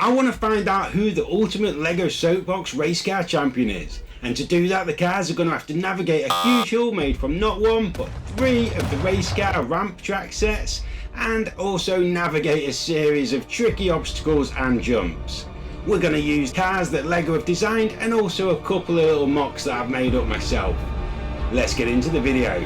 I want to find out who the ultimate LEGO Soapbox race car champion is. And to do that, the cars are going to have to navigate a huge hill made from not one but 3 of the race car ramp track sets, and also navigate a series of tricky obstacles and jumps. We're going to use cars that LEGO have designed and also a couple of little mocks that I've made up myself. Let's get into the video.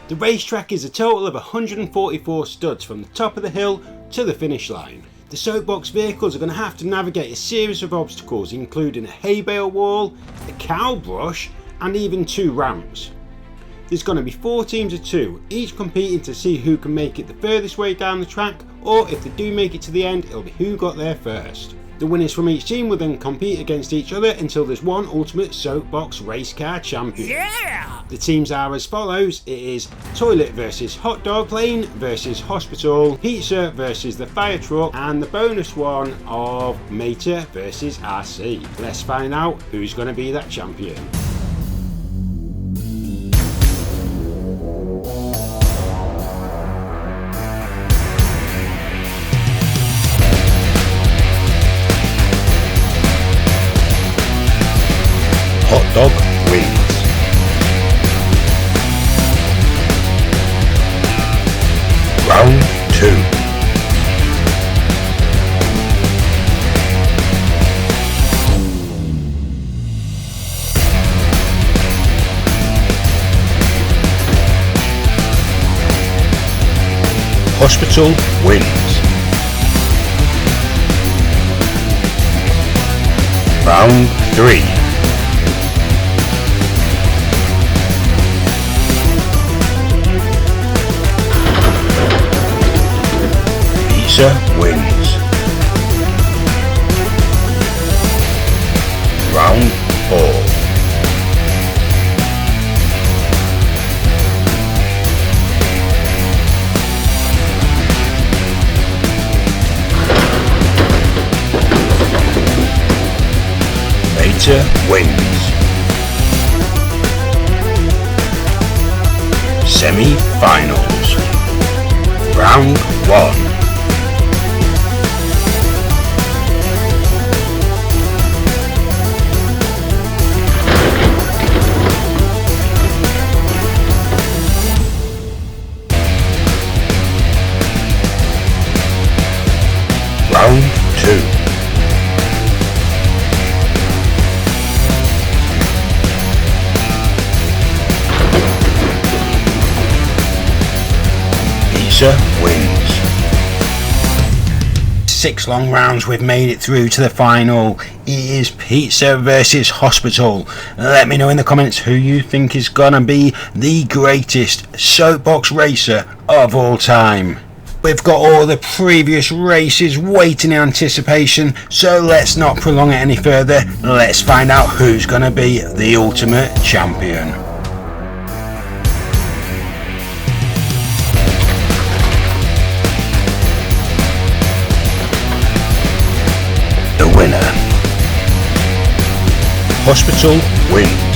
The racetrack is a total of 144 studs from the top of the hill to the finish line. The Soapbox vehicles are going to have to navigate a series of obstacles, including a hay bale wall, a cow brush, and even 2 ramps. There's going to be 4 teams of 2, each competing to see who can make it the furthest way down the track, or if they do make it to the end, it'll be who got there first. The winners from each team will then compete against each other until there's one ultimate Soapbox race car champion. Yeah! The teams are as follows. It is Toilet versus Hot Dog, Plane versus Hospital, Pizza versus the Fire Truck, and the bonus one of Mater versus RC. Let's find out who's going to be that champion. Hot Dog wins. Round 2. Hospital wins. Round 3. Pizza wins. Round 4. Mater wins. Semi-finals. Round 1. Round 2. Pizza wins. 6 long rounds, we've made it through to the final. It is Pizza versus Hospital. Let me know in the comments who you think is gonna be the greatest Soapbox racer of all time. We've got all the previous races waiting in anticipation, so let's not prolong it any further. Let's find out who's going to be the ultimate champion. The winner. Hospital wins.